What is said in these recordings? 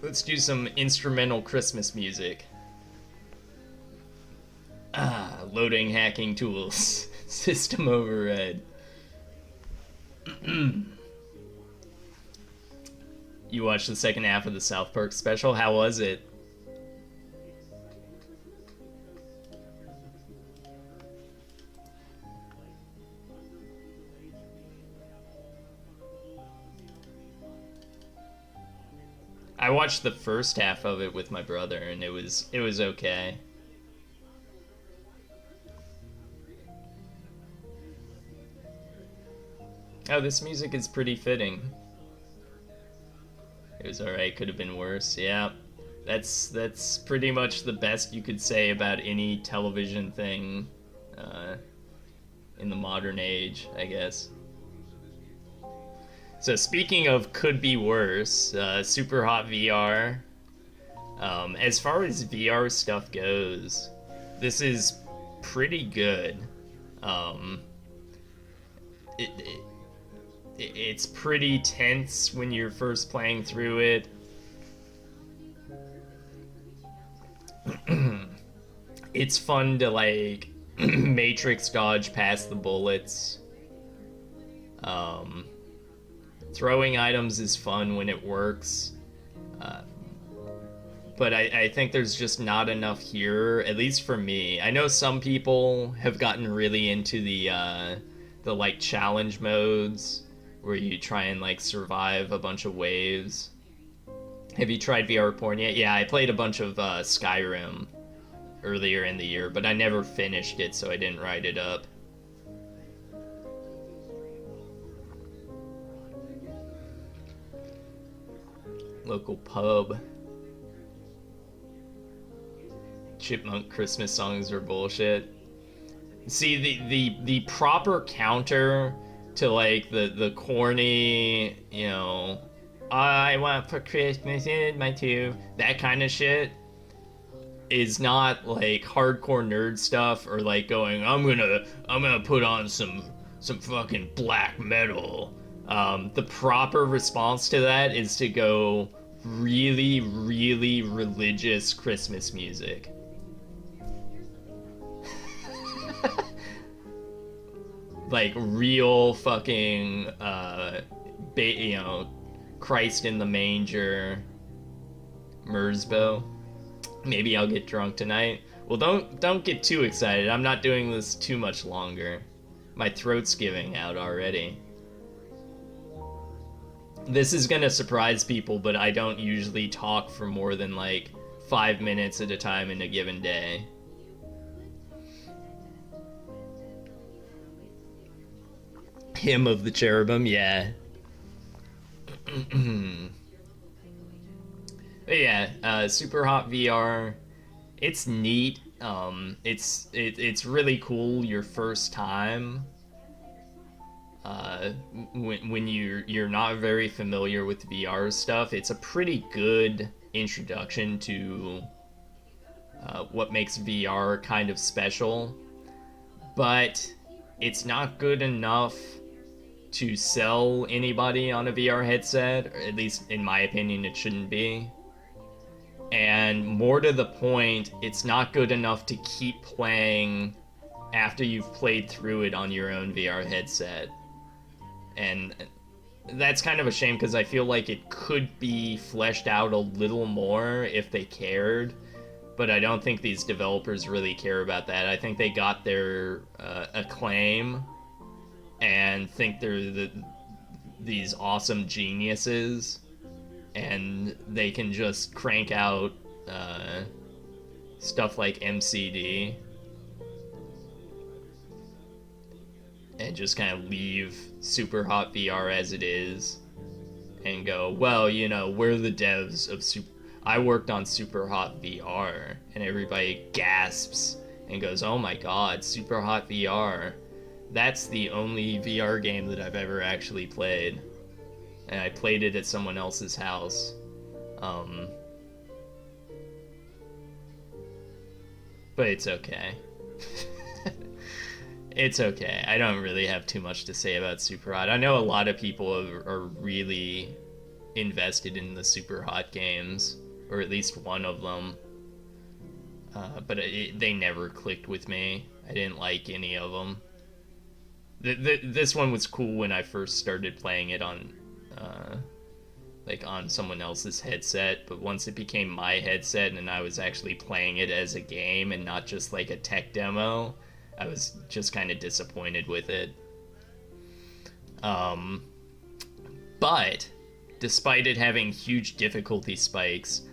Let's do some instrumental Christmas music. Loading hacking tools. System override. You watched the second half of the South Park special? How was it? I watched the first half of it with my brother, and it was okay. Oh, this music is pretty fitting. It was alright, could have been worse. Yeah. That's pretty much the best you could say about any television thing uh, in the modern age, I guess. So speaking of could be worse, Super Hot VR. As far as VR stuff goes, this is pretty good. Um, it, it's pretty tense when you're first playing through it. It's fun to like matrix dodge past the bullets. Um, Throwing items is fun when it works. Uh, but I think there's just not enough here, at least for me. I know some people have gotten really into the like challenge modes where you try and like survive a bunch of waves. Have you tried VR porn yet? Yeah, I played a bunch of Skyrim earlier in the year, but I never finished it, so I didn't write it up. Local pub. Chipmunk Christmas songs are bullshit. See, the proper counter to like the corny, I want for Christmas in my tube, that kind of shit is not like hardcore nerd stuff or like going, I'm gonna put on some fucking black metal. The proper response to that is to go really, really religious Christmas music. Like real fucking Christ in the manger, Mersbo. Maybe I'll get drunk tonight. Well, don't get too excited. I'm not doing this too much longer. My throat's giving out already. This is gonna surprise people, but I don't usually talk for more than like 5 minutes at a time in a given day. Hymn of the Cherubim, yeah. But yeah, Super Hot VR. It's neat. It's really cool your first time. When you're not very familiar with VR stuff, it's a pretty good introduction to what makes VR kind of special. But it's not good enough to sell anybody on a VR headset, or at least in my opinion it shouldn't be. And more to the point, it's not good enough to keep playing after you've played through it on your own VR headset. And that's kind of a shame because I feel like it could be fleshed out a little more if they cared. But I don't think these developers really care about that. I think they got their acclaim and think they're these awesome geniuses, and they can just crank out stuff like MCD and just kind of leave Super Hot VR as it is and go, well, we're the devs of I worked on Super Hot VR, and everybody gasps and goes, oh my god, Super Hot VR. That's the only VR game that I've ever actually played. And I played it at someone else's house. But it's okay. It's okay. I don't really have too much to say about Super Hot. I know a lot of people are really invested in the super hot games, or at least one of them. But they never clicked with me. I didn't like any of them. This one was cool when I first started playing it on, like on someone else's headset. But once it became my headset and I was actually playing it as a game and not just like a tech demo, I was just kind of disappointed with it. But despite it having huge difficulty spikes,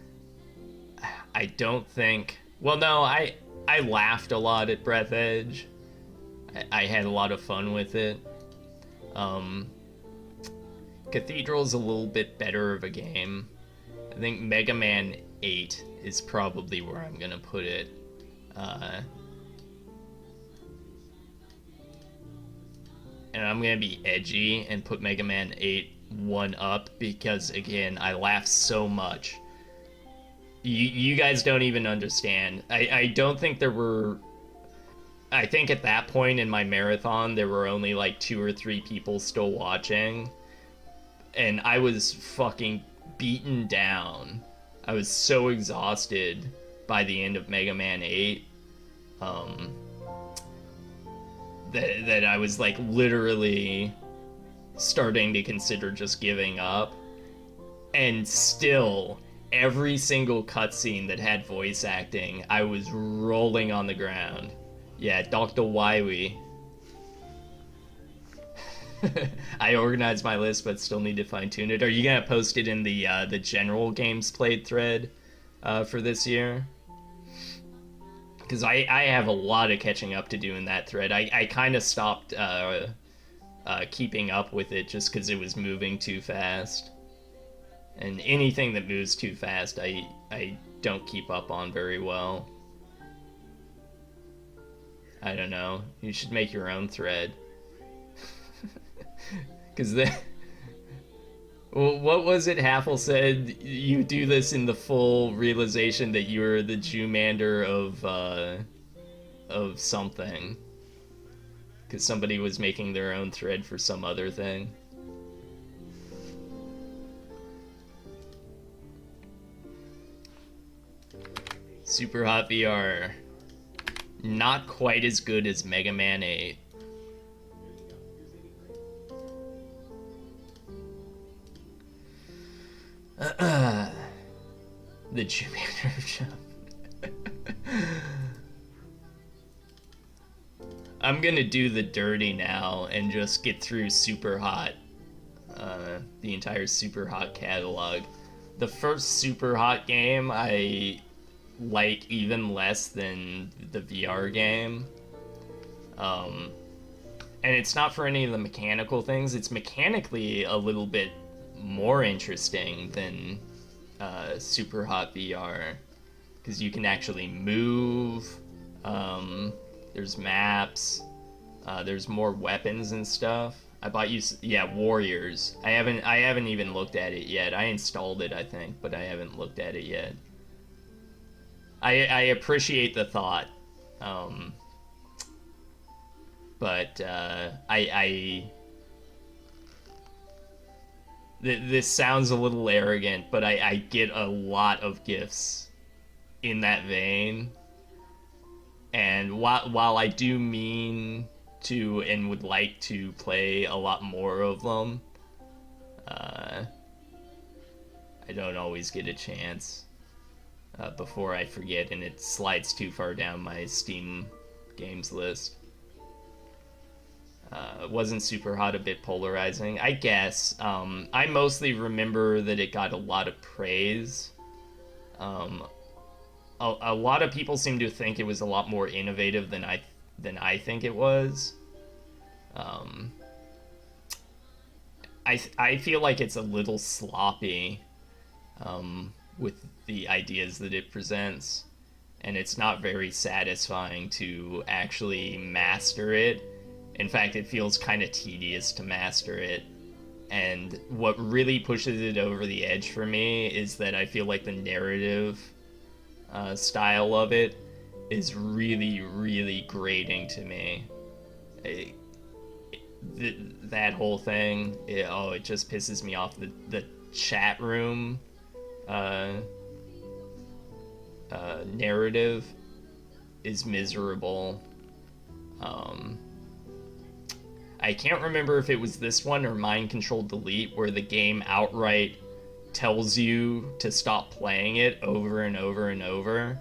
I don't think. Well, no, I laughed a lot at Breath Edge. I had a lot of fun with it. Cathedral's a little bit better of a game. I think Mega Man 8 is probably where I'm gonna put it. And I'm gonna be edgy and put Mega Man 8 1 up because, again, I laughed so much. You guys don't even understand. I don't think there were... I think at that point in my marathon, there were only like 2 or 3 people still watching. And I was fucking beaten down. I was so exhausted by the end of Mega Man 8. That I was like literally starting to consider just giving up. And still, every single cutscene that had voice acting, I was rolling on the ground. Yeah, Dr. Wily. I organized my list, but still need to fine tune it. Are you gonna post it in the general games played thread for this year? Because I have a lot of catching up to do in that thread. I kind of stopped keeping up with it just because it was moving too fast. And anything that moves too fast, I don't keep up on very well. I don't know. You should make your own thread. Because well, what was it Haffel said? You do this in the full realization that you're the Jewmander of something. Because somebody was making their own thread for some other thing. Super Hot VR. Not quite as good as Mega Man 8. The Jewmander shop. I'm gonna do the dirty now and just get through Super Hot, the entire Super Hot catalog. The first Super Hot game I like even less than the VR game. And it's not for any of the mechanical things. It's mechanically a little bit more interesting than Super Hot VR, because you can actually move. There's maps. There's more weapons and stuff. I bought you, yeah, Warriors. I haven't even looked at it yet. I installed it, I think, but I haven't looked at it yet. I appreciate the thought, but this sounds a little arrogant, but I get a lot of gifts in that vein. And while I do mean to and would like to play a lot more of them, I don't always get a chance before I forget and it slides too far down my Steam games list. Wasn't Super Hot a bit polarizing? I guess. I mostly remember that it got a lot of praise. A lot of people seem to think it was a lot more innovative than I think it was. I feel like it's a little sloppy with the ideas that it presents, and it's not very satisfying to actually master it. In fact, it feels kind of tedious to master it. And what really pushes it over the edge for me is that I feel like the narrative style of it is really, really grating to me. That whole thing, it just pisses me off. The chat room uh, narrative is miserable. Um, I can't remember if it was this one or Mind Control Delete, where the game outright tells you to stop playing it over and over and over.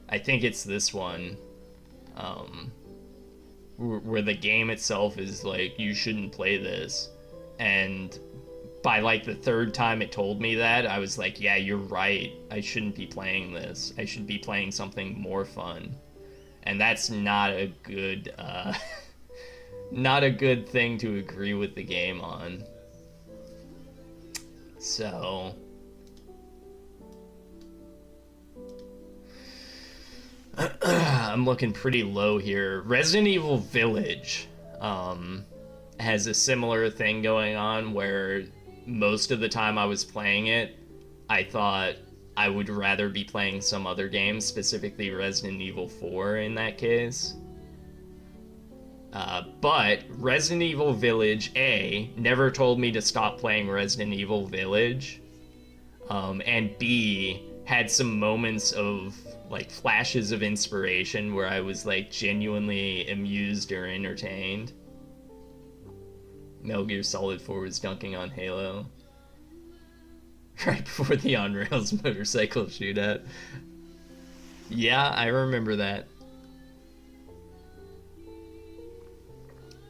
I think it's this one, um, where the game itself is like, you shouldn't play this. And by like the third time it told me that, I was like, yeah, you're right. I shouldn't be playing this. I should be playing something more fun. And that's not a good, not a good thing to agree with the game on. So I'm looking pretty low here. Resident Evil Village has a similar thing going on where most of the time I was playing it, I thought I would rather be playing some other game, specifically Resident Evil 4 in that case. But Resident Evil Village A never told me to stop playing Resident Evil Village, and B had some moments of like flashes of inspiration where I was like genuinely amused or entertained. Metal Gear Solid 4 was dunking on Halo right before the on-rails motorcycle shootout. Yeah, I remember that.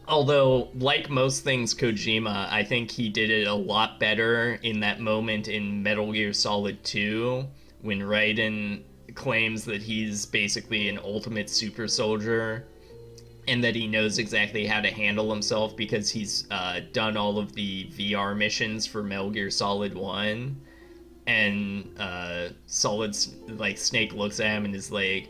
Although, like most things Kojima, I think he did it a lot better in that moment in Metal Gear Solid 2 when Raiden claims that he's basically an ultimate super soldier and that he knows exactly how to handle himself because he's done all of the VR missions for Metal Gear Solid 1. And like Snake looks at him and is like,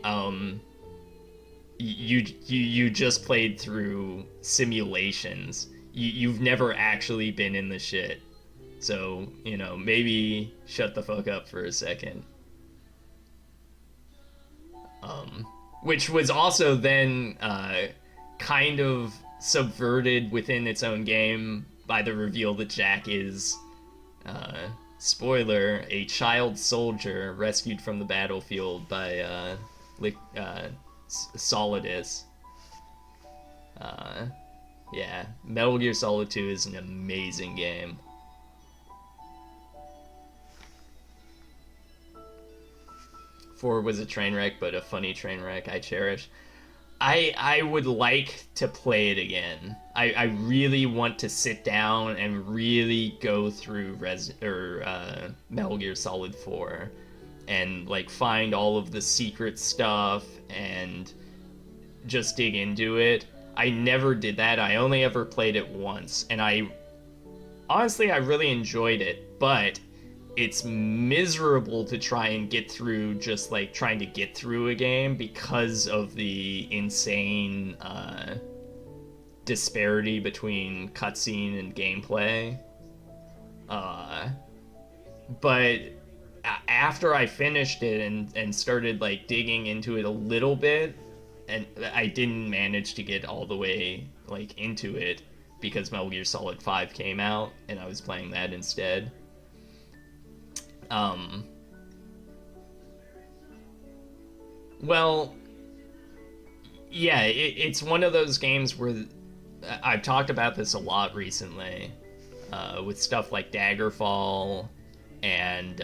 you just played through simulations. You've never actually been in the shit. So, maybe shut the fuck up for a second. Which was also then kind of subverted within its own game by the reveal that Jack is, spoiler, a child soldier rescued from the battlefield by Solidus. Yeah, Metal Gear Solid 2 is an amazing game. Four was a train wreck, but a funny train wreck I cherish. I would like to play it again. I really want to sit down and really go through Metal Gear Solid 4 and like find all of the secret stuff and just dig into it. I never did that. I only ever played it once, and I really enjoyed it, but it's miserable to try and get through just like trying to get through a game because of the insane disparity between cutscene and gameplay. But after I finished it and started like digging into it a little bit, and I didn't manage to get all the way like into it because Metal Gear Solid 5 came out and I was playing that instead. Well, yeah, it's one of those games where I've talked about this a lot recently, with stuff like Daggerfall and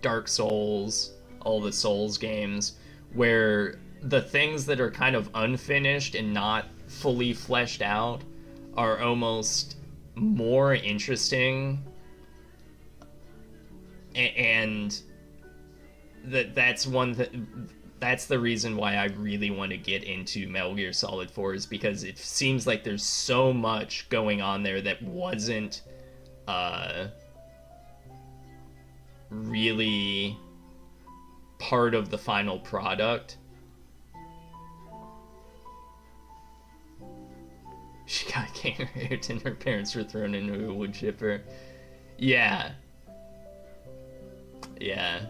Dark Souls, all the Souls games, where the things that are kind of unfinished and not fully fleshed out are almost more interesting, and that's the reason why I really want to get into Metal Gear Solid 4, is because it seems like there's so much going on there that wasn't really part of the final product. She got cancer and her parents were thrown into a wood chipper. Yeah. Yeah.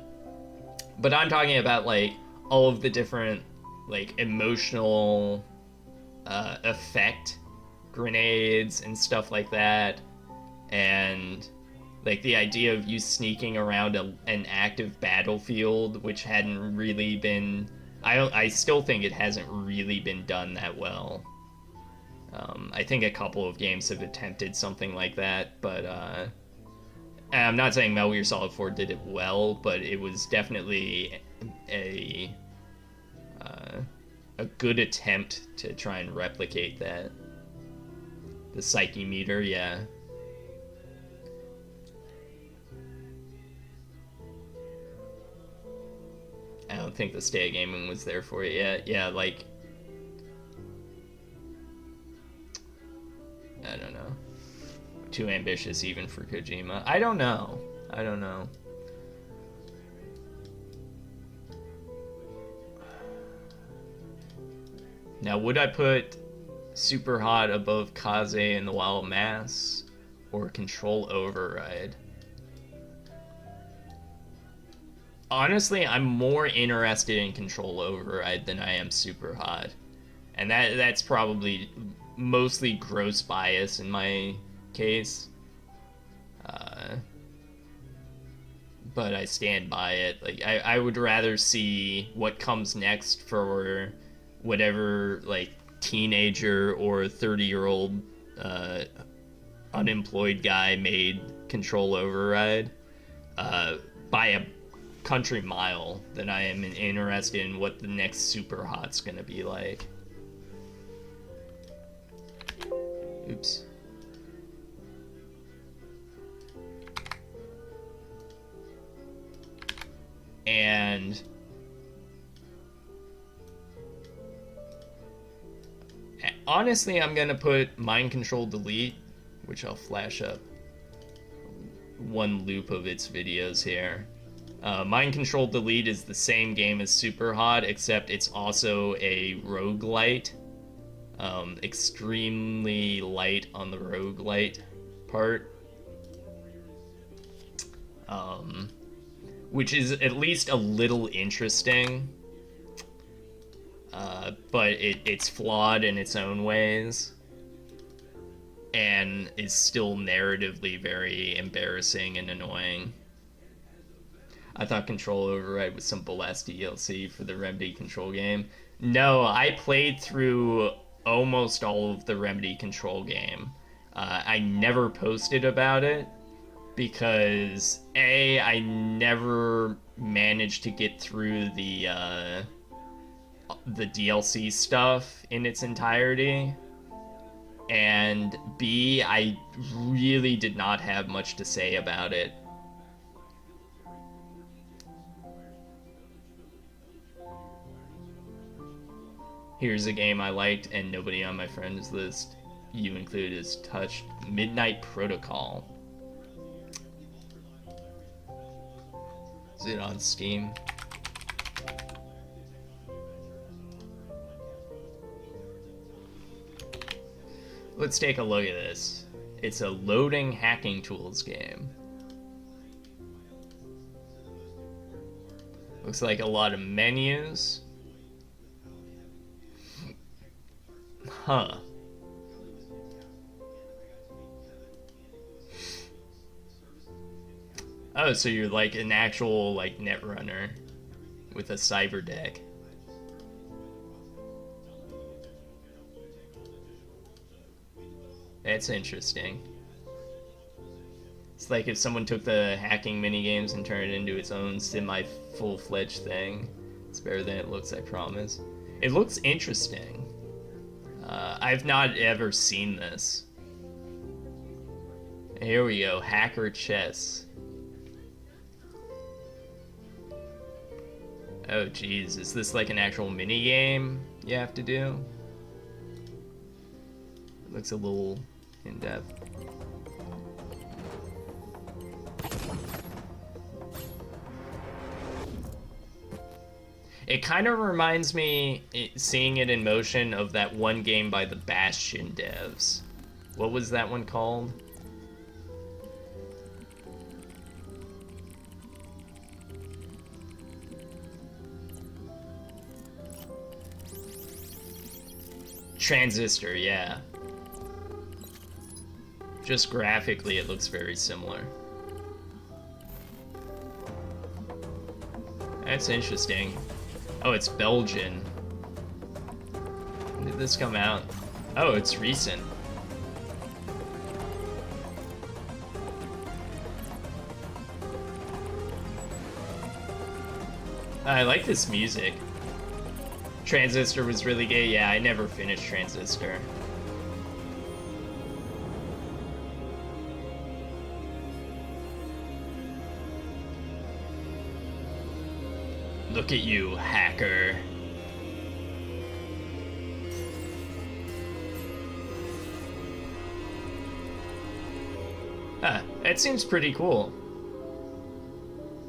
But I'm talking about like all of the different like emotional effect grenades and stuff like that, and like the idea of you sneaking around an active battlefield, which hadn't really been. I still think it hasn't really been done that well. I think a couple of games have attempted something like that, but and I'm not saying Metal Gear Solid 4 did it well, but it was definitely a good attempt to try and replicate that. The psyche meter, yeah. I don't think the Stay Gaming was there for it yet. Yeah, like, I don't know. Too ambitious even for Kojima. I don't know. Now, would I put Super Hot above Kaze and the Wild Mass or Control Override? Honestly, I'm more interested in Control Override than I am Super Hot. And that's probably mostly gross bias in my case. But I stand by it. Like I would rather see what comes next for whatever like teenager or 30-year-old unemployed guy made Control Override by a country mile than I am interested in what the next Super Hot's gonna be like. Oops. And honestly, I'm gonna put Mind Control Delete, which I'll flash up one loop of its videos here. Mind Control Delete is the same game as Super Hot, except it's also a roguelite. Extremely light on the roguelite part. Which is at least a little interesting. But it's flawed in its own ways. And is still narratively very embarrassing and annoying. I thought Control Override was some blessed DLC for the Remedy Control game. No, I played through almost all of the Remedy Control game. I never posted about it because I never managed to get through the DLC stuff in its entirety, and B, I really did not have much to say about it. Here's a game I liked and nobody on my friends list, you included, has touched. Midnight Protocol. Is it on Steam? Let's take a look at this. It's a loading hacking tools game. Looks like a lot of menus. Huh. Oh, so you're like an actual like netrunner with a cyber deck. That's interesting. It's like if someone took the hacking minigames and turned it into its own semi-full-fledged thing. It's better than it looks, I promise. It looks interesting. I've not ever seen this. Here we go, Hacker Chess. Oh geez, is this like an actual mini game you have to do? It looks a little in-depth. It kind of reminds me, seeing it in motion, of that one game by the Bastion devs. What was that one called? Transistor, yeah. Just graphically, it looks very similar. That's interesting. Oh, it's Belgian. When did this come out? Oh, it's recent. I like this music. Transistor was really good. Yeah, I never finished Transistor. Look at you, hacker. Huh, that seems pretty cool.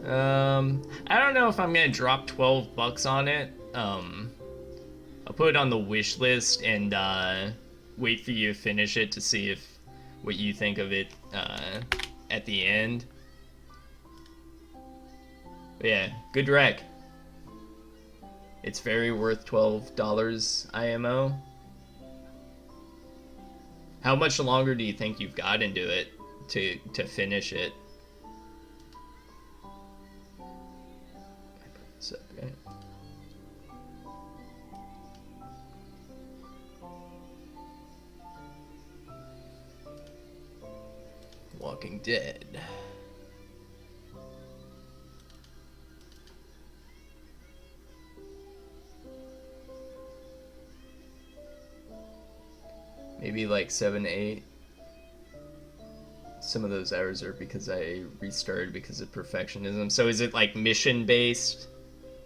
I don't know if I'm gonna drop $12 on it. I'll put it on the wish list and wait for you to finish it to see if what you think of it at the end. But yeah, good rec. It's very worth $12 IMO. How much longer do you think you've got into it to finish it? Okay. Walking Dead. Maybe like 7, 8. Some of those hours are because I restarted because of perfectionism. So is it like mission based?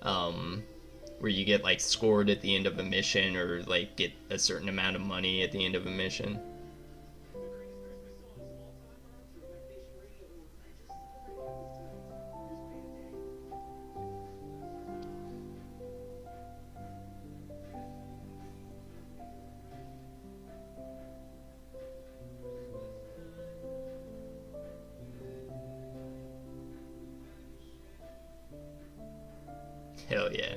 Where you get like scored at the end of a mission or like get a certain amount of money at the end of a mission? Hell yeah.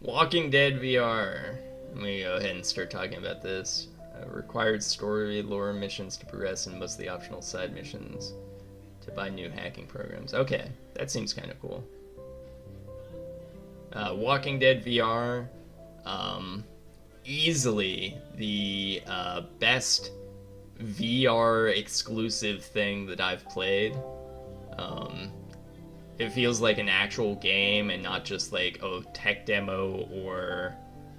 Walking Dead VR. Let me go ahead and start talking about this. Required story, lore missions to progress, and mostly optional side missions to buy new hacking programs. Okay, that seems kind of cool. Walking Dead VR. Easily the best VR exclusive thing that I've played. It feels like an actual game and not just like tech demo or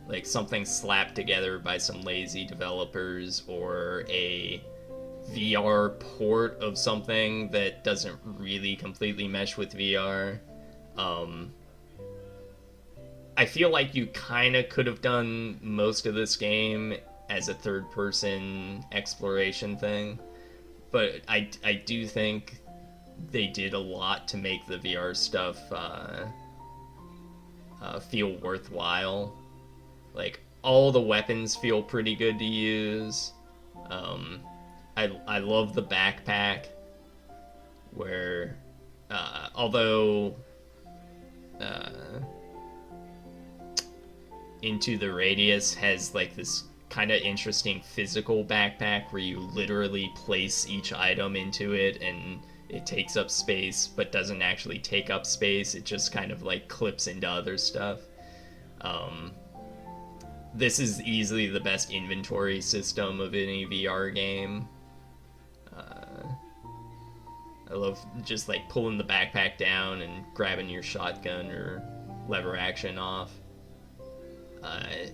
like something slapped together by some lazy developers or a VR port of something that doesn't really completely mesh with VR. I feel like you kind of could have done most of this game as a third-person exploration thing, but I do think they did a lot to make the VR stuff feel worthwhile. Like, all the weapons feel pretty good to use. I love the backpack, where although Into the Radius has like this kind of interesting physical backpack where you literally place each item into it and it takes up space but doesn't actually take up space. It just kind of like clips into other stuff. This is easily the best inventory system of any VR game. I love just like pulling the backpack down and grabbing your shotgun or lever action off.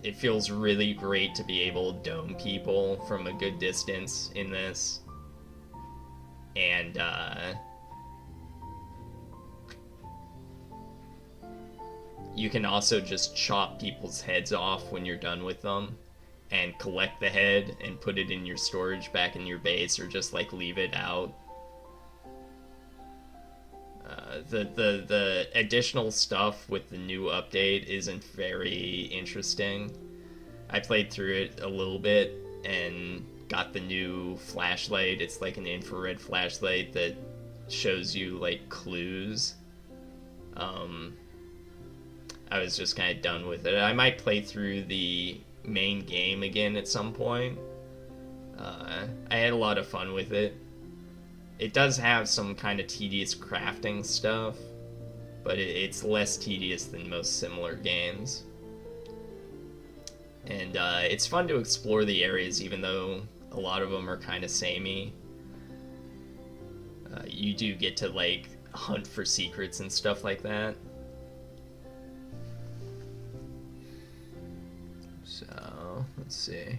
It feels really great to be able to dome people from a good distance in this. And you can also just chop people's heads off when you're done with them and collect the head and put it in your storage back in your base, or just like leave it out. The additional stuff with the new update isn't very interesting. I played through it a little bit and got the new flashlight. It's like an infrared flashlight that shows you like clues. I was just kind of done with it. I might play through the main game again at some point, I had a lot of fun with it. It does have some kind of tedious crafting stuff, but it's less tedious than most similar games. And it's fun to explore the areas, even though a lot of them are kind of samey. You do get to, like, hunt for secrets and stuff like that. So, let's see.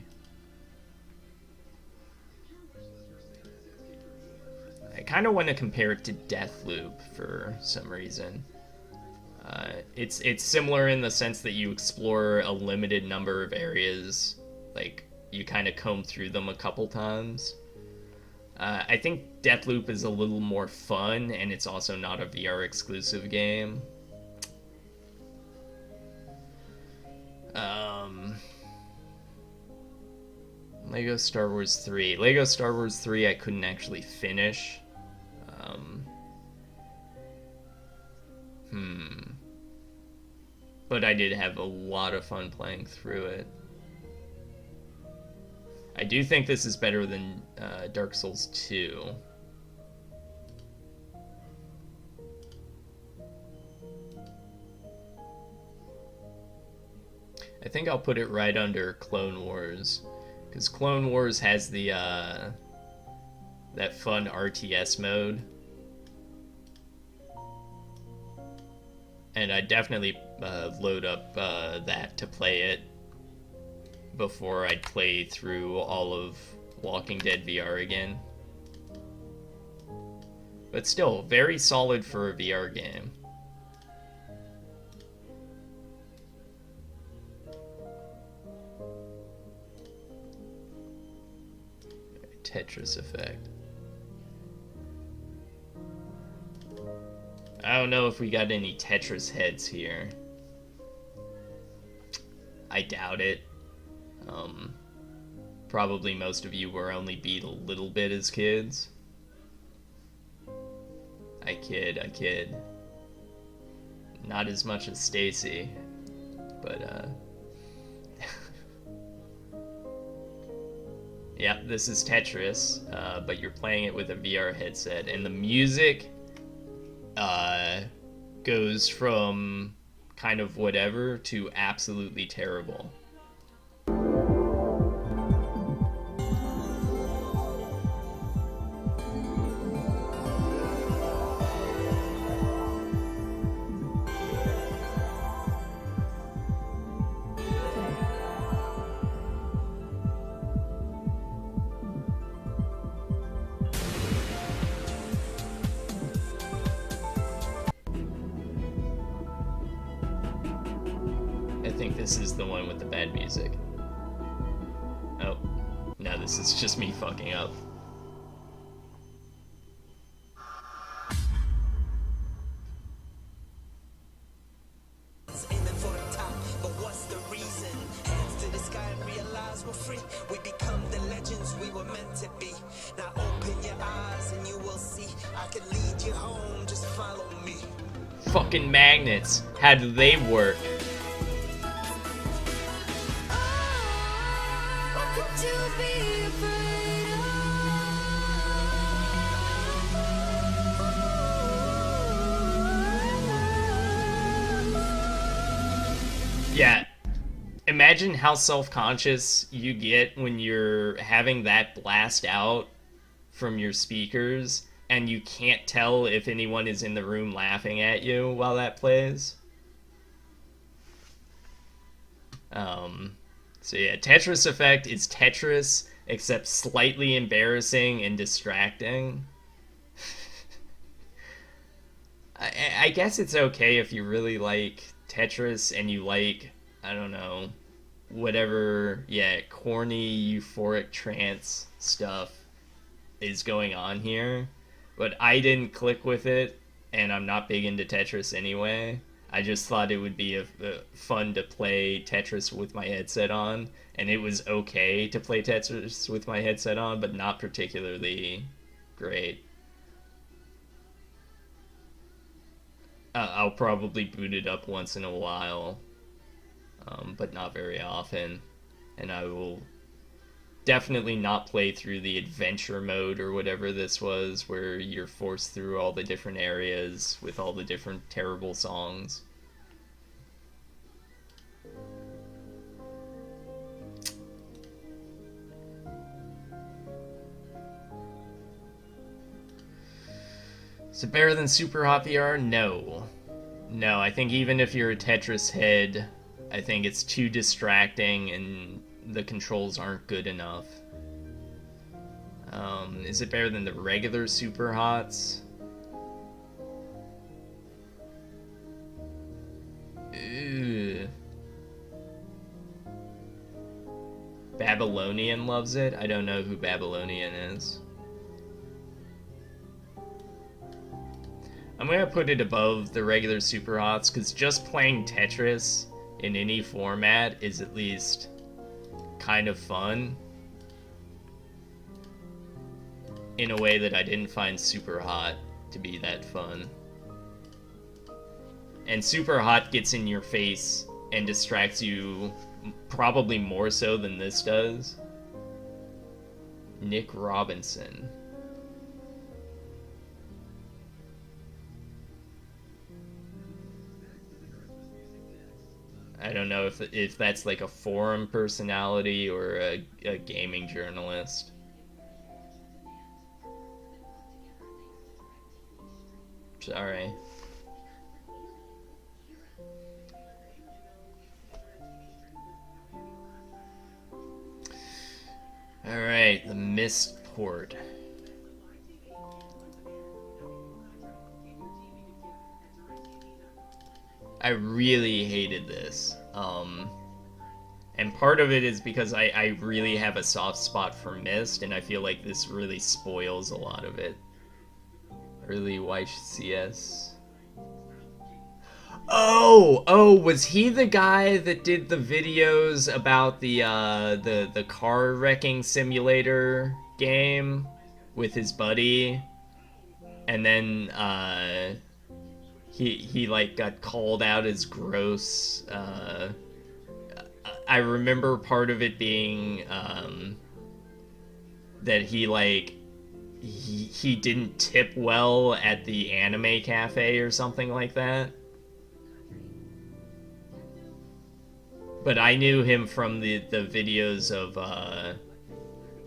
I kind of want to compare it to Deathloop for some reason. It's similar in the sense that you explore a limited number of areas, like you kind of comb through them a couple times. I think Deathloop is a little more fun, and it's also not a VR exclusive game. Lego Star Wars 3. Lego Star Wars 3 I couldn't actually finish. But I did have a lot of fun playing through it. I do think this is better than Dark Souls 2. I think I'll put it right under Clone Wars, because Clone Wars has the that fun RTS mode, and I definitely load up that to play it before I'd play through all of Walking Dead VR again. But still, very solid for a VR game. Tetris Effect. I don't know if we got any Tetris heads here. I doubt it. Probably most of you were only beat a little bit as kids. I kid. Not as much as Stacy, but yeah, this is Tetris, but you're playing it with a VR headset, and the music goes from kind of whatever to absolutely terrible. I think this is the one with the bad music. Oh, no, this is just me fucking up. Aiming for the top, but what's the reason? Hands to the sky and realize we're free. We become the legends we were meant to be. Now open your eyes and you will see. I can lead you home, just follow me. Fucking magnets. How do they work? Yeah. Imagine how self-conscious you get when you're having that blast out from your speakers and you can't tell if anyone is in the room laughing at you while that plays. So yeah, Tetris Effect is Tetris, except slightly embarrassing and distracting. I guess it's okay if you really like Tetris and you like, I don't know, whatever, yeah, corny, euphoric trance stuff is going on here. But I didn't click with it, and I'm not big into Tetris anyway. I just thought it would be fun to play Tetris with my headset on, and it was okay to play Tetris with my headset on, but not particularly great. I'll probably boot it up once in a while, but not very often, and I will definitely not play through the adventure mode or whatever this was, where you're forced through all the different areas with all the different terrible songs. Is it better than Super Hot VR? No. No, I think even if you're a Tetris head, I think it's too distracting and the controls aren't good enough. Is it better than the regular Super Hots? Ew. Babylonian loves it? I don't know who Babylonian is. I'm gonna put it above the regular Super Hots because just playing Tetris in any format is at least kind of fun in a way that I didn't find Super Hot to be that fun. And Super Hot gets in your face and distracts you probably more so than this does. Nick Robinson. I don't know if that's like a forum personality or a gaming journalist. Sorry. Alright, the Mist Port. I really hated this. And part of it is because I really have a soft spot for Mist, and I feel like this really spoils a lot of it. Early YCS. Oh, was he the guy that did the videos about the car wrecking simulator game with his buddy? And then he like got called out as gross. I remember part of it being that he didn't tip well at the anime cafe or something like that. But I knew him from the videos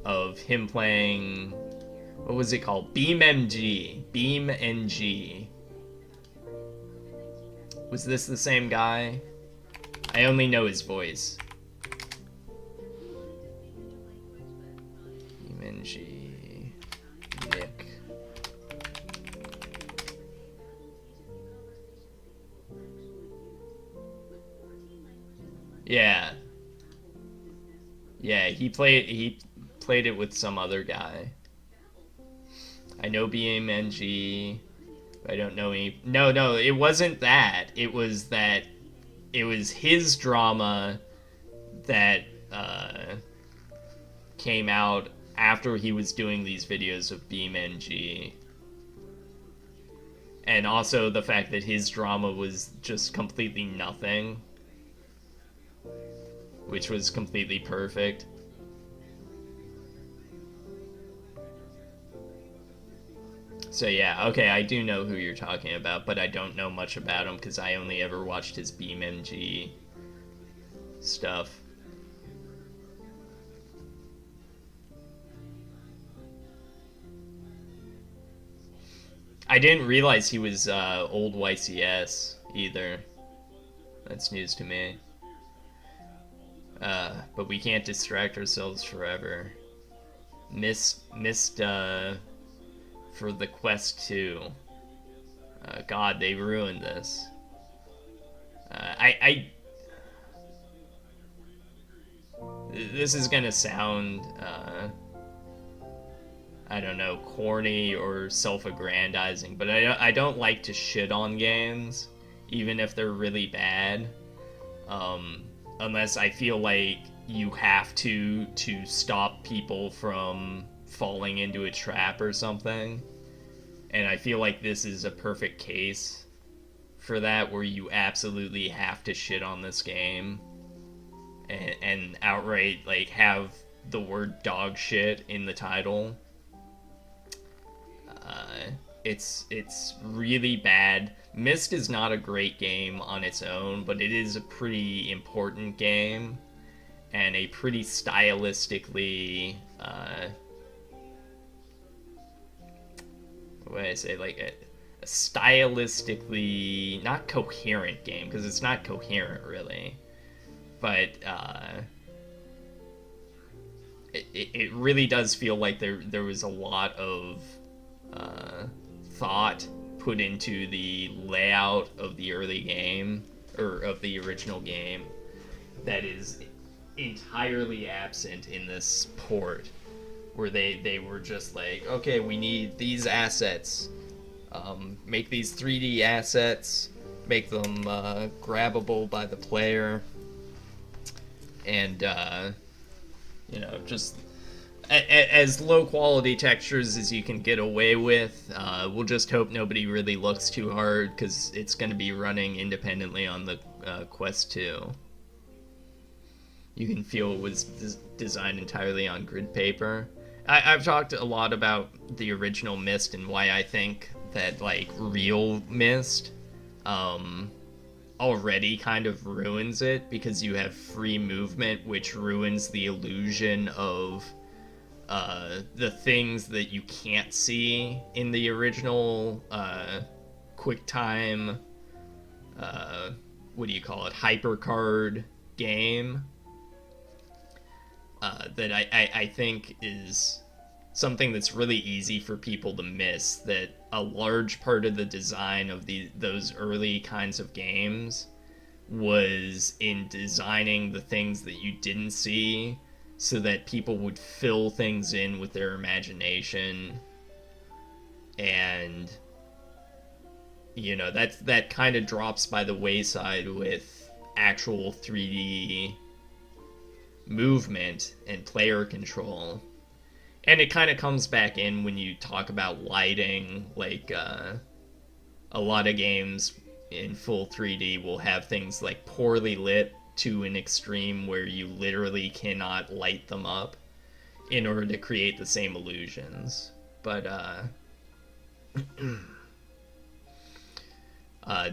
of him playing, what was it called? BeamNG. Was this the same guy? I only know his voice. BeamNG. Nick. Yeah. Yeah, he played it with some other guy. I know BeamNG. I don't know any. No, it wasn't that. It was his drama that came out after he was doing these videos of BeamNG. And also the fact that his drama was just completely nothing, which was completely perfect. So yeah, okay, I do know who you're talking about, but I don't know much about him because I only ever watched his BeamNG stuff. I didn't realize he was old YCS either. That's news to me. But we can't distract ourselves forever. Missed for the Quest 2. God, they ruined this. This is gonna sound, I don't know, corny or self-aggrandizing, but I don't like to shit on games, even if they're really bad. Unless I feel like you have to stop people from falling into a trap or something. And I feel like this is a perfect case for that, where you absolutely have to shit on this game and outright like have the word dog shit in the title. It's really bad. Myst is not a great game on its own, but it is a pretty important game and a pretty stylistically what do I say, like a stylistically not coherent game, because it's not coherent really, but it really does feel like there was a lot of thought put into the layout of the early game, or of the original game, that is entirely absent in this port, where they were just like, okay, we need these assets, make these 3D assets, make them grabbable by the player, and just as low quality textures as you can get away with. We'll just hope nobody really looks too hard, because it's going to be running independently on the Quest 2. You can feel it was designed entirely on grid paper. I've talked a lot about the original Myst and why I think that, like, real Myst already kind of ruins it, because you have free movement, which ruins the illusion of the things that you can't see in the original QuickTime, what do you call it, HyperCard game. That I think is something that's really easy for people to miss, that a large part of the design of those early kinds of games was in designing the things that you didn't see, so that people would fill things in with their imagination. And that kind of drops by the wayside with actual 3D movement and player control. And it kind of comes back in when you talk about lighting. Like, a lot of games in full 3D will have things like poorly lit to an extreme where you literally cannot light them up in order to create the same illusions. But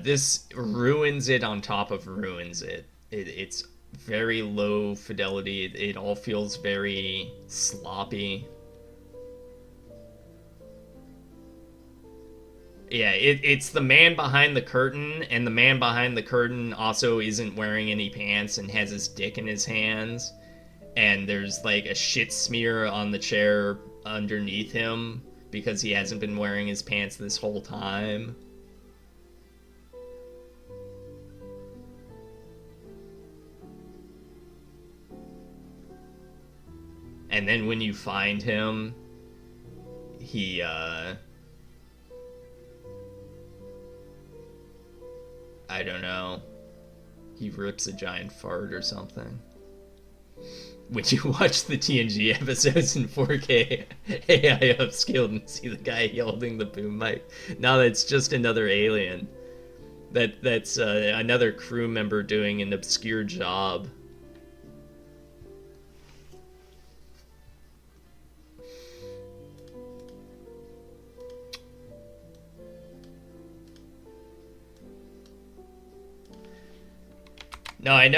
this ruins it on top of ruins it. It's very low fidelity. It all feels very sloppy. Yeah, it's the man behind the curtain, and the man behind the curtain also isn't wearing any pants and has his dick in his hands. And there's like a shit smear on the chair underneath him because he hasn't been wearing his pants this whole time. And then when you find him, he I don't know, he rips a giant fart or something. When you watch the TNG episodes in 4K AI upscaled and see the guy holding the boom mic, now that's just another alien. That's another crew member doing an obscure job. No, I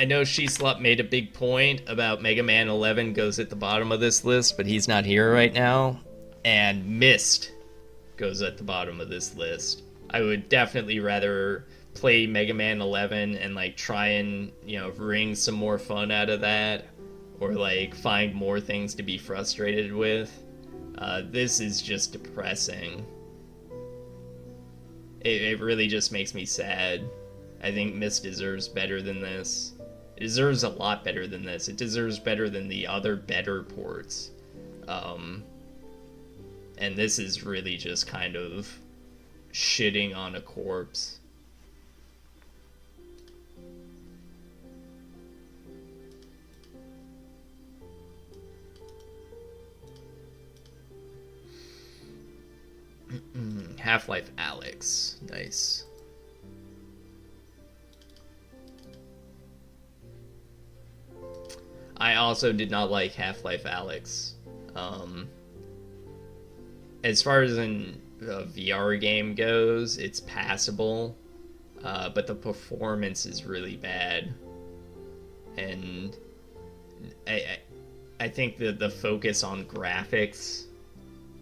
know She Slut made a big point about Mega Man 11 goes at the bottom of this list, but he's not here right now. And Myst goes at the bottom of this list. I would definitely rather play Mega Man 11 and like try and, wring some more fun out of that, or like find more things to be frustrated with. This is just depressing. It really just makes me sad. I think Myst deserves better than this. It deserves a lot better than this. It deserves better than the other better ports. And this is really just kind of shitting on a corpse. Half-Life Alyx. Nice. I also did not like Half-Life Alyx. Um, as far as a VR game goes, it's passable, but the performance is really bad, and I I think that the focus on graphics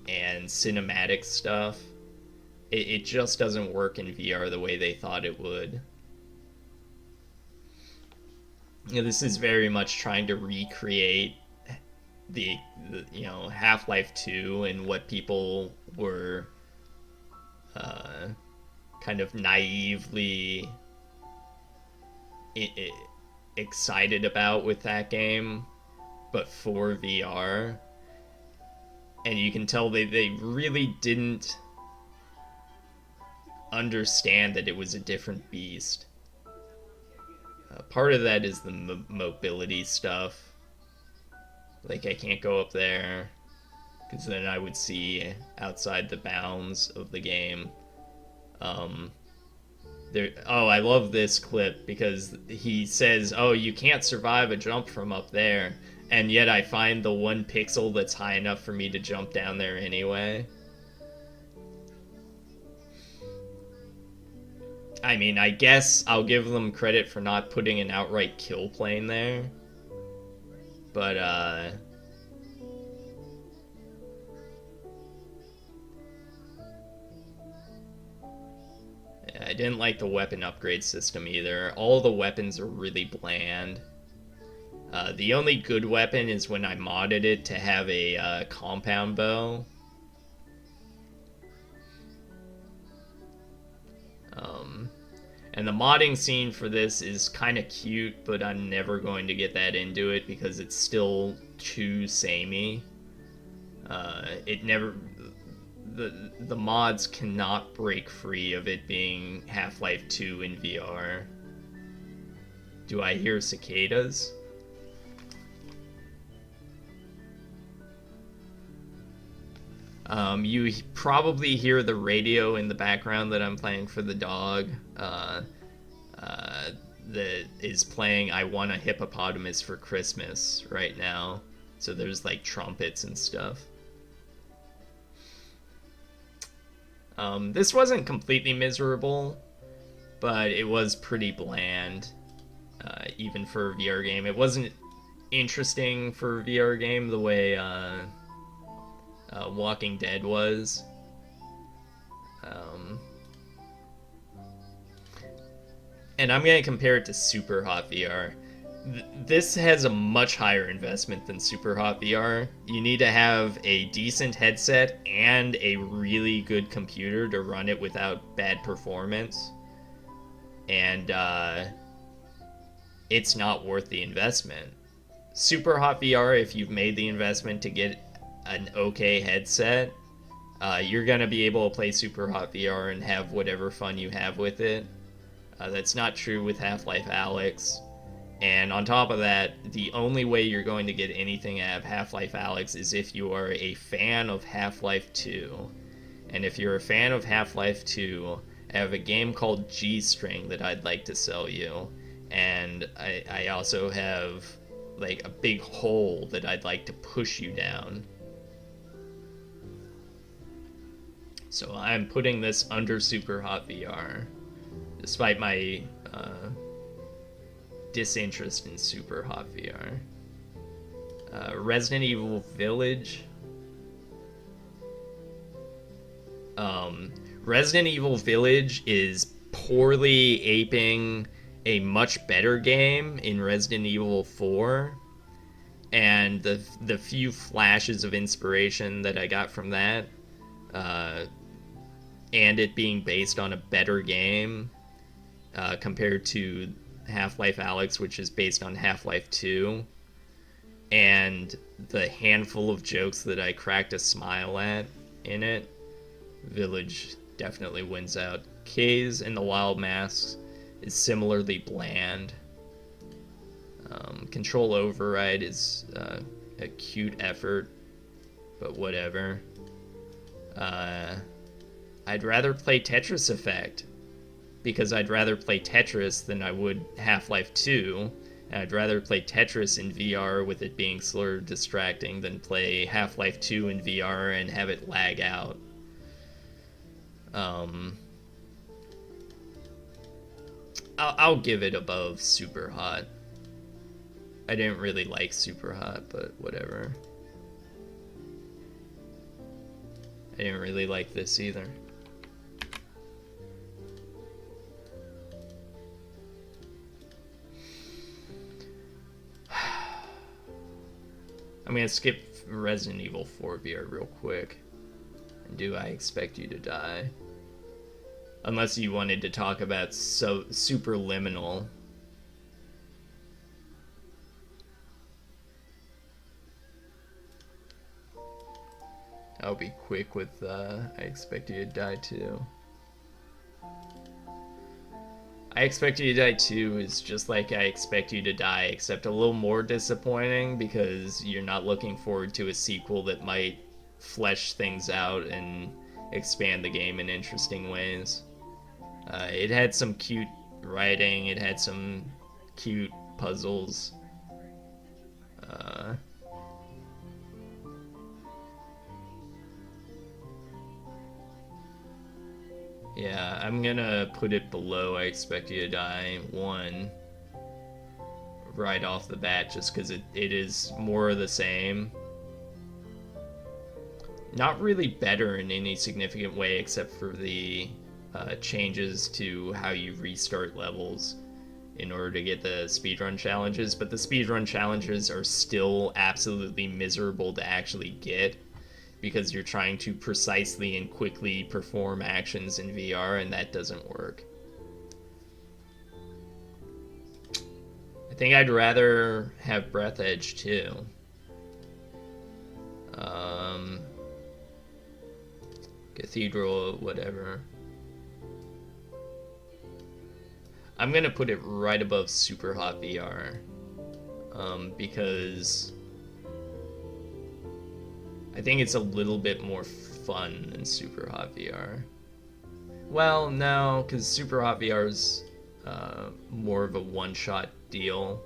and cinematic stuff, it just doesn't work in VR the way they thought it would. This is very much trying to recreate the Half-Life 2 and what people were uh, kind of naively excited about with that game, but for VR. And you can tell they really didn't understand that it was a different beast. Part of that is the mobility stuff. Like, I can't go up there because then I would see outside the bounds of the game. I love this clip because he says, "Oh, you can't survive a jump from up there," and yet I find the one pixel that's high enough for me to jump down there anyway. I mean, I guess I'll give them credit for not putting an outright kill plane there. But, I didn't like the weapon upgrade system either. All the weapons are really bland. The only good weapon is when I modded it to have a compound bow. And the modding scene for this is kind of cute, but I'm never going to get that into it because it's still too samey. It never... The mods cannot break free of it being Half-Life 2 in VR. Do I hear cicadas? You probably hear the radio in the background that I'm playing for the dog. That is playing I Want a Hippopotamus for Christmas right now. So there's like trumpets and stuff. This wasn't completely miserable, but it was pretty bland, even for a VR game. It wasn't interesting for a VR game the way Walking Dead was. And I'm going to compare it to Super Hot VR. This has a much higher investment than Super Hot VR. You need to have a decent headset and a really good computer to run it without bad performance. And it's not worth the investment. Super Hot VR, if you've made the investment to get an okay headset, you're going to be able to play Super Hot VR and have whatever fun you have with it. That's not true with Half-Life Alyx. And on top of that, the only way you're going to get anything out of Half-Life Alyx is if you are a fan of Half-Life 2. And if you're a fan of Half-Life 2, I have a game called G-String that I'd like to sell you. And I also have like a big hole that I'd like to push you down. So I'm putting this under Super Hot VR, despite my disinterest in Super Hot VR. Resident Evil Village. Resident Evil Village is poorly aping a much better game in Resident Evil 4. And the few flashes of inspiration that I got from that, and it being based on a better game compared to Half-Life Alyx, which is based on Half-Life 2, and the handful of jokes that I cracked a smile at in it, Village definitely wins out. K's and the Wild Masks is similarly bland. Control Override is a cute effort, but whatever. I'd rather play Tetris Effect, because I'd rather play Tetris than I would Half-Life 2, I'd rather play Tetris in VR with it being slower distracting than play Half-Life 2 in VR and have it lag out. Um, I'll give it above Super Hot. I didn't really like Super Hot, but whatever. I didn't really like this either. I'm gonna skip Resident Evil 4 VR real quick. And do I expect you to die? Unless you wanted to talk about Superliminal. I'll be quick with I expect you to die too. I expect you to die too is just like I expect you to die, except a little more disappointing because you're not looking forward to a sequel that might flesh things out and expand the game in interesting ways. It had some cute writing, it had some cute puzzles. Yeah, I'm gonna put it below I Expect You to Die 1 right off the bat just because it is more of the same. Not really better in any significant way except for the changes to how you restart levels in order to get the speedrun challenges, but the speedrun challenges are still absolutely miserable to actually get because you're trying to precisely and quickly perform actions in VR, and that doesn't work. I think I'd rather have Breath Edge too. Cathedral, whatever. I'm gonna put it right above Super Hot VR, because I think it's a little bit more fun than Super Hot VR. Well, no, because Super Hot VR is more of a one-shot deal,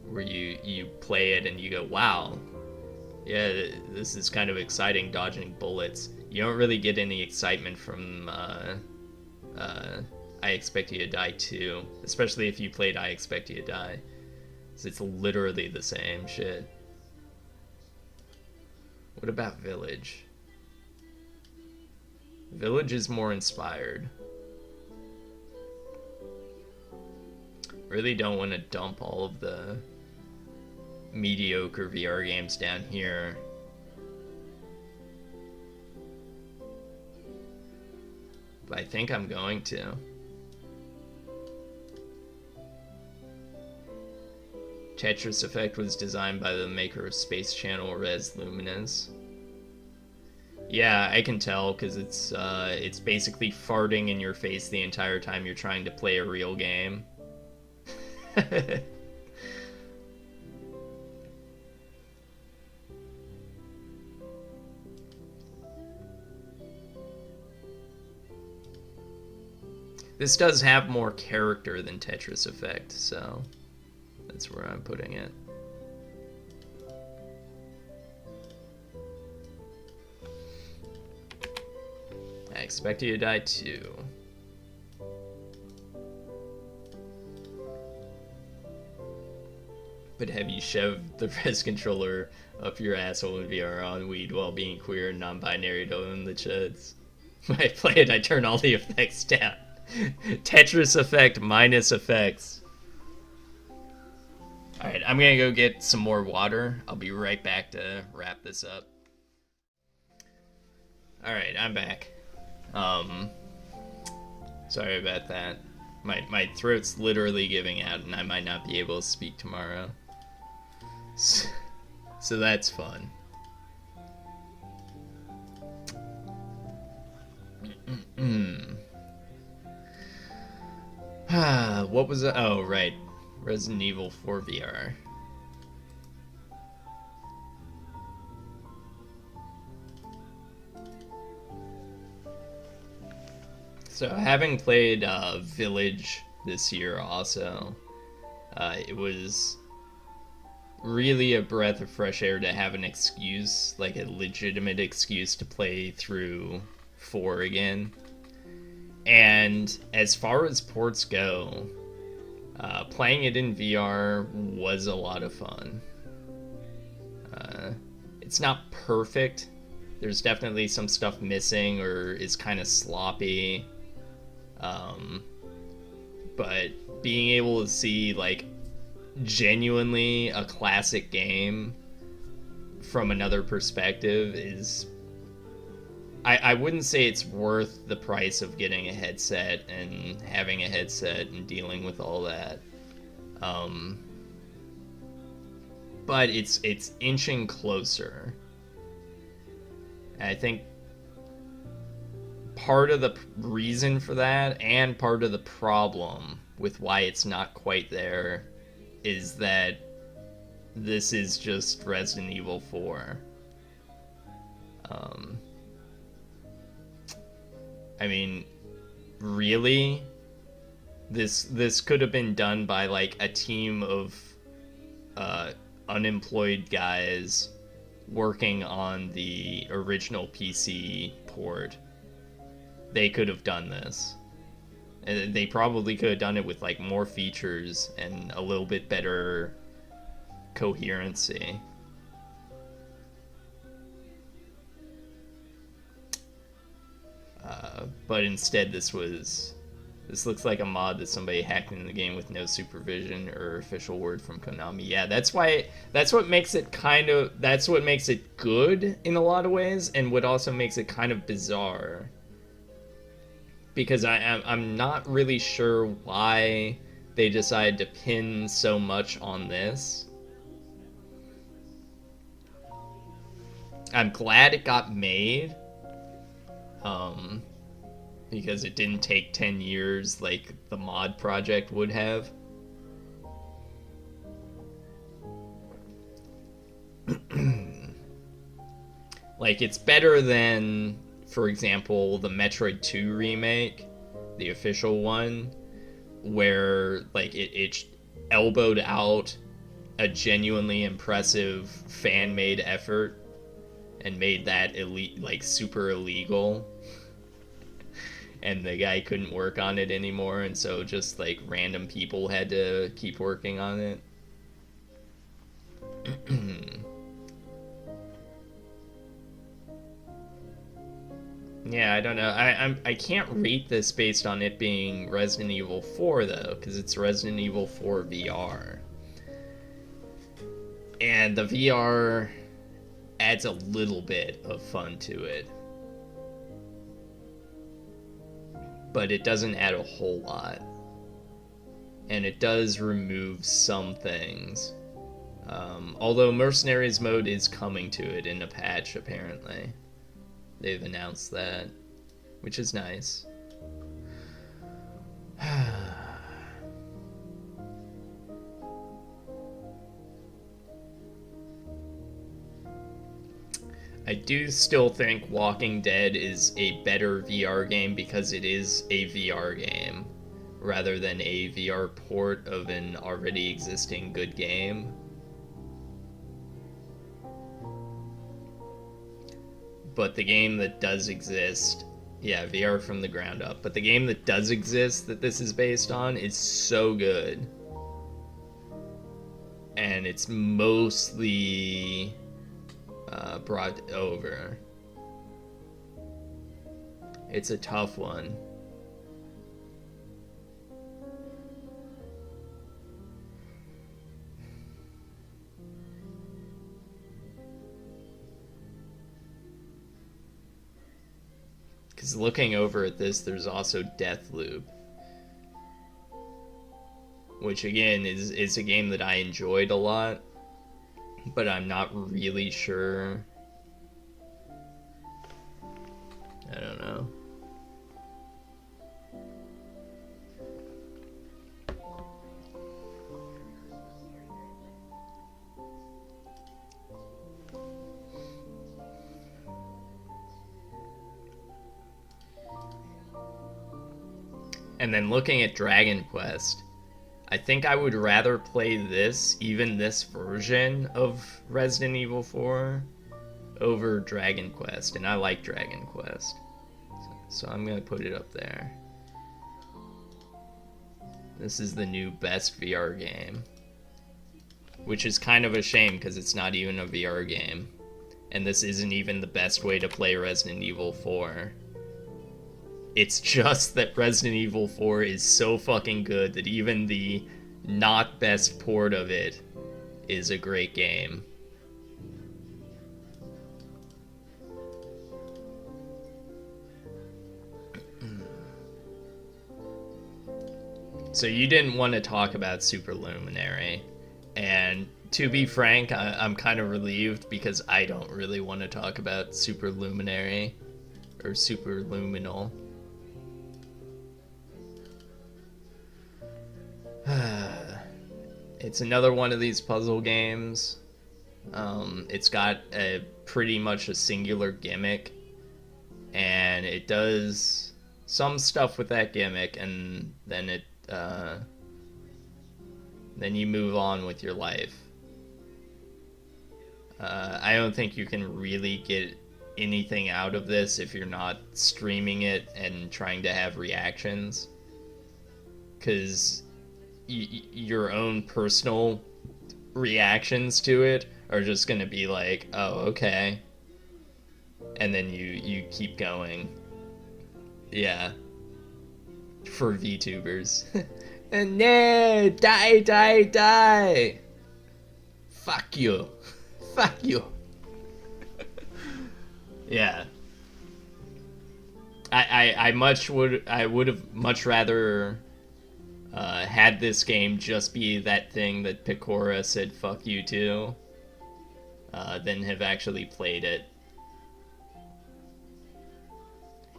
where you play it and you go, wow, yeah, this is kind of exciting, dodging bullets. You don't really get any excitement from I Expect You to Die 2, especially if you played I Expect You to Die. It's literally the same shit. What about Village? Village is more inspired. Really don't want to dump all of the mediocre VR games down here. But I think I'm going to. Tetris Effect was designed by the maker of Space Channel Res Luminous. Yeah, I can tell because it's basically farting in your face the entire time you're trying to play a real game. This does have more character than Tetris Effect, so that's where I'm putting it. I Expect You to Die 2. But have you shoved the Res controller up your asshole in VR on weed while being queer and non-binary to own the chuds? When I play it, I turn all the effects down. Tetris Effect minus effects. Alright, I'm gonna go get some more water. I'll be right back to wrap this up. Alright, I'm back. Sorry about that. My throat's literally giving out and I might not be able to speak tomorrow. So that's fun. What was it? Oh, right. Resident Evil 4 VR. So having played Village this year also, It was really a breath of fresh air to have an excuse, like a legitimate excuse to play through 4 again. And as far as ports go, playing it in VR was a lot of fun. It's not perfect. There's definitely some stuff missing or is kind of sloppy. Um, but being able to see like genuinely a classic game from another perspective is I wouldn't say it's worth the price of getting a headset and having a headset and dealing with all that. Um, but it's inching closer. And I think part of the reason for that and part of the problem with why it's not quite there is that this is just Resident Evil 4. Um, I mean, really, this could have been done by like a team of uh, unemployed guys working on the original PC port. They could have done this. And they probably could have done it with like more features and a little bit better coherency. But instead, this looks like a mod that somebody hacked into the game with no supervision or official word from Konami. Yeah, that's what makes it good in a lot of ways, and what also makes it kind of bizarre. Because I'm not really sure why they decided to pin so much on this. I'm glad it got made. Because it didn't take 10 years like the mod project would have. Like, it's better than, for example, the Metroid 2 remake, the official one, where like it elbowed out a genuinely impressive fan-made effort and made that elite, like, super illegal. And the guy couldn't work on it anymore, and so just like random people had to keep working on it. Yeah, I don't know. I can't rate this based on it being Resident Evil 4 though, because it's Resident Evil 4 VR, and the VR adds a little bit of fun to it, but it doesn't add a whole lot. And it does remove some things. Although Mercenaries mode is coming to it in a patch, apparently. They've announced that, which is nice. I do still think Walking Dead is a better VR game because it is a VR game rather than a VR port of an already existing good game. But the game that does exist, yeah, VR from the ground up, but the game that does exist that this is based on is so good. And it's mostly brought over. It's a tough one. Because looking over at this, there's also Deathloop, which again is a game that I enjoyed a lot, but I'm not really sure. I don't know. And then looking at Dragon Quest, I think I would rather play this, even this version of Resident Evil 4, over Dragon Quest, and I like Dragon Quest. So I'm gonna put it up there. This is the new best VR game. Which is kind of a shame because it's not even a VR game. And this isn't even the best way to play Resident Evil 4. It's just that Resident Evil 4 is so fucking good that even the not best port of it is a great game. So you didn't want to talk about Super Luminary, and to be frank, I'm kind of relieved because I don't really want to talk about Super Luminary or Super Luminal. It's another one of these puzzle games. It's got a pretty much a singular gimmick, and it does some stuff with that gimmick, and then then you move on with your life. I don't think you can really get anything out of this if you're not streaming it and trying to have reactions, because your own personal reactions to it are just gonna be like, oh, okay, and then you keep going. Yeah, for VTubers. And no, die. Fuck you. Fuck you. Yeah. I would have much rather had this game just be that thing that Picora said fuck you to, than have actually played it.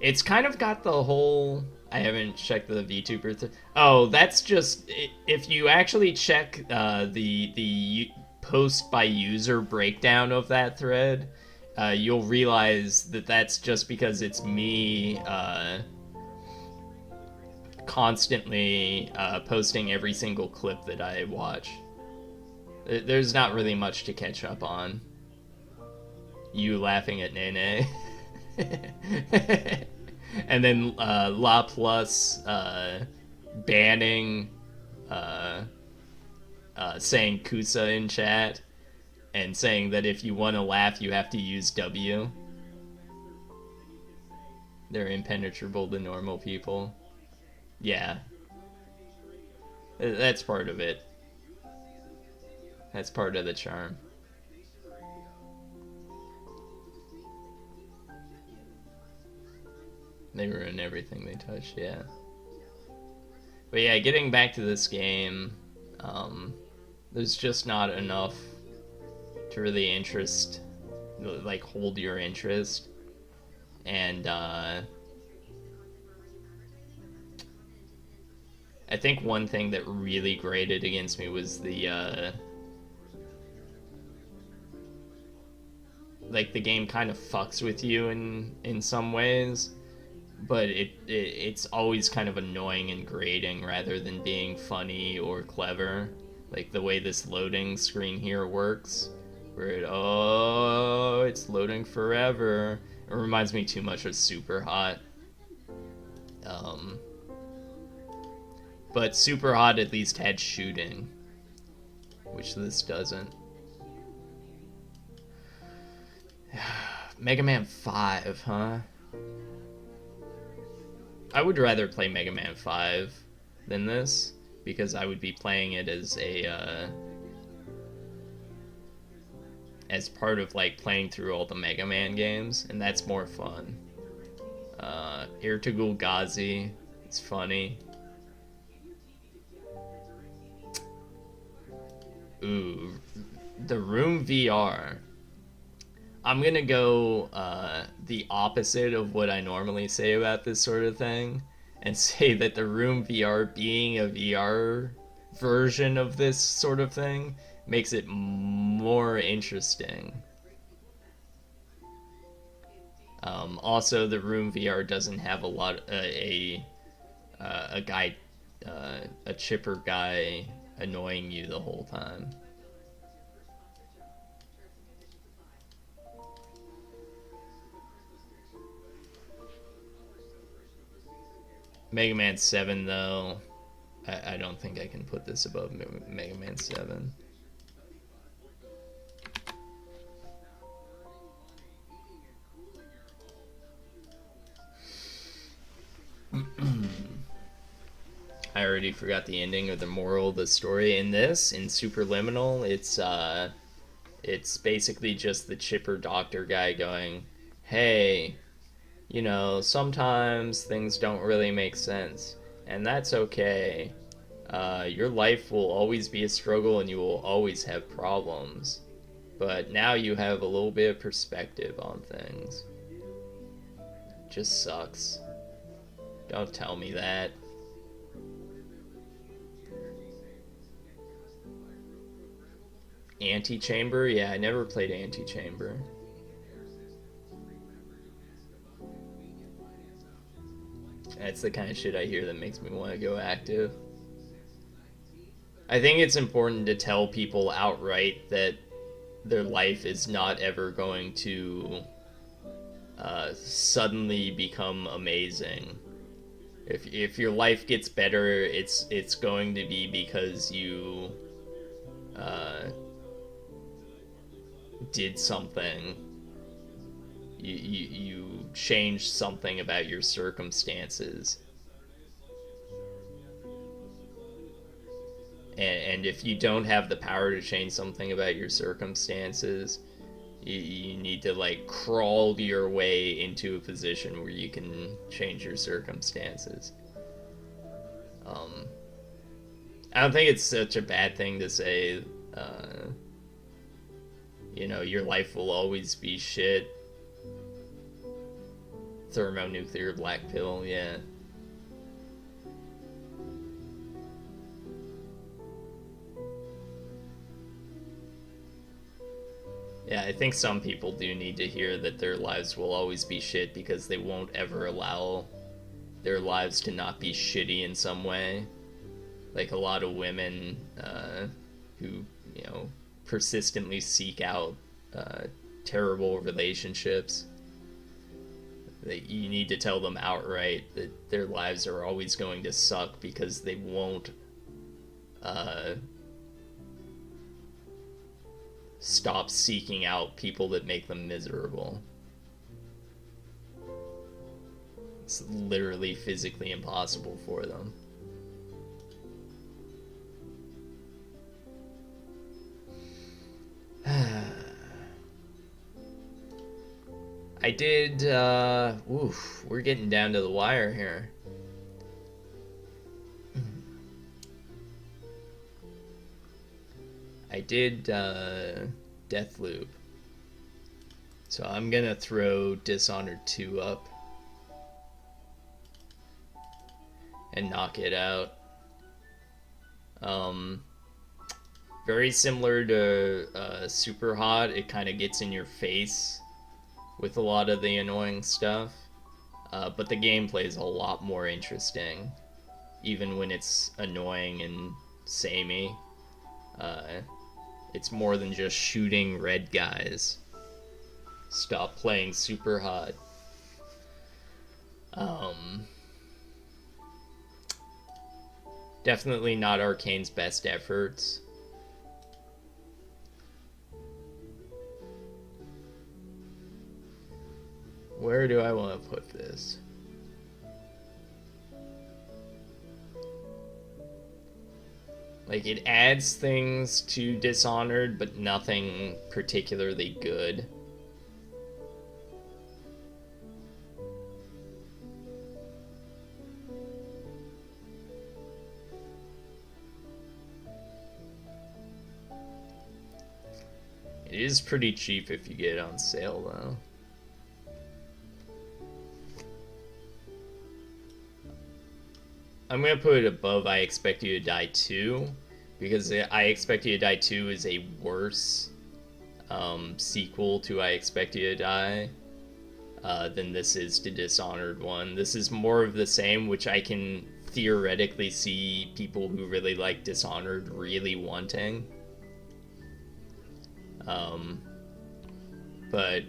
It's kind of got the whole... I haven't checked the VTuber... Oh, that's just... If you actually check the post by user breakdown of that thread, you'll realize that that's just because it's me constantly posting every single clip that I watch. There's not really much to catch up on. You laughing at Nene. And then La Plus banning saying Kusa in chat and saying that if you want to laugh you have to use W. They're impenetrable to normal people. Yeah. That's part of it. That's part of the charm. They ruin everything they touch, yeah. But yeah, getting back to this game, there's just not enough to really hold your interest. And, I think one thing that really grated against me was the game kind of fucks with you in some ways. But it's always kind of annoying and grating rather than being funny or clever. Like the way this loading screen here works, where it's loading forever. It reminds me too much of Super Hot. But Super Hot at least had shooting, which this doesn't. Mega Man 5, huh? I would rather play Mega Man 5 than this, because I would be playing it as as part of playing through all the Mega Man games, and that's more fun. Irtugul Ghazi, it's funny. Ooh, the Room VR. I'm gonna go the opposite of what I normally say about this sort of thing, and say that the Room VR being a VR version of this sort of thing makes it more interesting. Also, the Room VR doesn't have a guide a chipper guy annoying you the whole time. Mega Man 7, though, I don't think I can put this above Mega Man 7. I already forgot the ending or the moral of the story in this. In Superliminal, it's basically just the chipper doctor guy going, "Hey, sometimes things don't really make sense, and that's okay. Your life will always be a struggle and you will always have problems. But now you have a little bit of perspective on things. Just sucks. Don't tell me that." Antichamber? Yeah, I never played Antichamber. That's the kind of shit I hear that makes me want to go active. I think it's important to tell people outright that their life is not ever going to suddenly become amazing. If your life gets better, it's going to be because you uh, did something. You changed something about your circumstances. And if you don't have the power to change something about your circumstances, you need to like crawl your way into a position where you can change your circumstances. Um, I don't think it's such a bad thing to say, your life will always be shit. Thermonuclear black pill, yeah. Yeah, I think some people do need to hear that their lives will always be shit because they won't ever allow their lives to not be shitty in some way. Like a lot of women who, persistently seek out uh, terrible relationships. That you need to tell them outright that their lives are always going to suck because they won't uh, stop seeking out people that make them miserable. It's literally physically impossible for them. I did, we're getting down to the wire here. I did, Deathloop. So I'm gonna throw Dishonored 2 up and knock it out. Very similar to Super Hot, it kind of gets in your face with a lot of the annoying stuff, but the gameplay is a lot more interesting, even when it's annoying and samey. It's more than just shooting red guys. Stop playing Super Hot. Definitely not Arcane's best efforts. Where do I want to put this? Like, it adds things to Dishonored, but nothing particularly good. It is pretty cheap if you get it on sale, though. I'm gonna put it above I Expect You to Die 2, because I Expect You to Die 2 is a worse sequel to I Expect You to Die. than this is to Dishonored 1. This is more of the same, which I can theoretically see people who really like Dishonored really wanting. But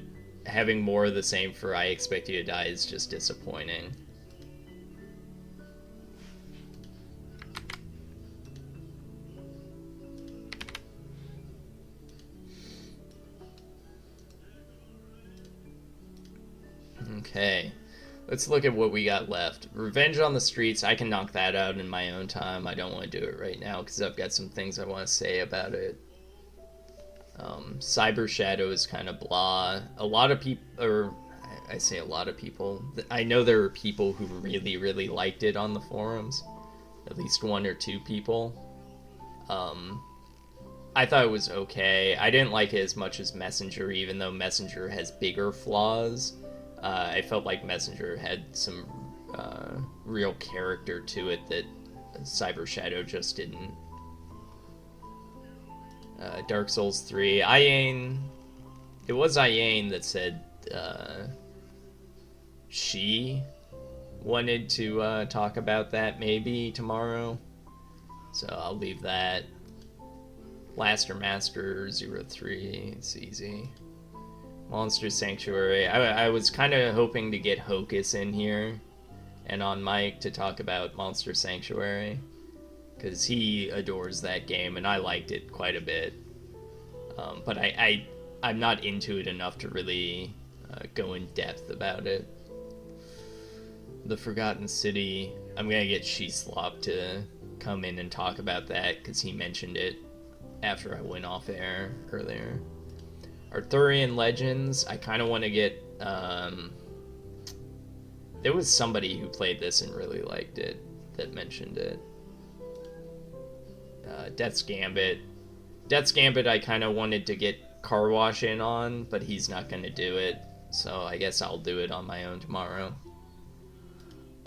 having more of the same for I Expect You to Die is just disappointing. Okay, let's look at what we got left. Revenge on the Streets, I can knock that out in my own time. I don't want to do it right now because I've got some things I want to say about it. Cyber Shadow is kind of blah. A lot of people, or I say a lot of people, I know there are people who really, really liked it on the forums. At least one or two people. I thought it was okay. I didn't like it as much as Messenger, even though Messenger has bigger flaws. I felt like Messenger had some real character to it that Cyber Shadow just didn't. Dark Souls 3. Iane. It was Iane that said she wanted to talk about that maybe tomorrow. So I'll leave that. Blaster Master 03. It's easy. Monster Sanctuary. I was kind of hoping to get Hocus in here and on mic to talk about Monster Sanctuary, because he adores that game and I liked it quite a bit. But I'm not into it enough to really go in depth about it. The Forgotten City. I'm gonna get Sheeslop to come in and talk about that because he mentioned it after I went off air earlier. Arthurian Legends, I kind of want to get... there was somebody who played this and really liked it that mentioned it. Death's Gambit. Death's Gambit I kind of wanted to get Car Wash in on, but he's not going to do it, so I guess I'll do it on my own tomorrow.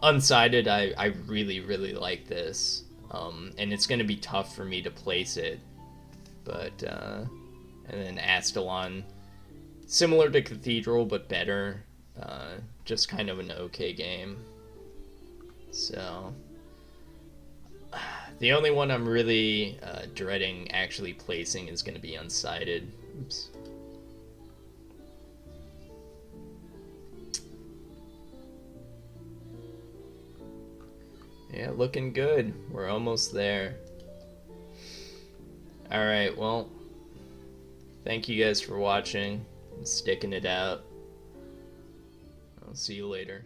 Unsighted, I really, really like this, and it's going to be tough for me to place it, but... and then Astalon, similar to Cathedral but better, just kind of an okay game. So the only one I'm really dreading actually placing is going to be Unsighted. Oops. Yeah, looking good. We're almost there. Alright, well, thank you guys for watching and sticking it out. I'll see you later.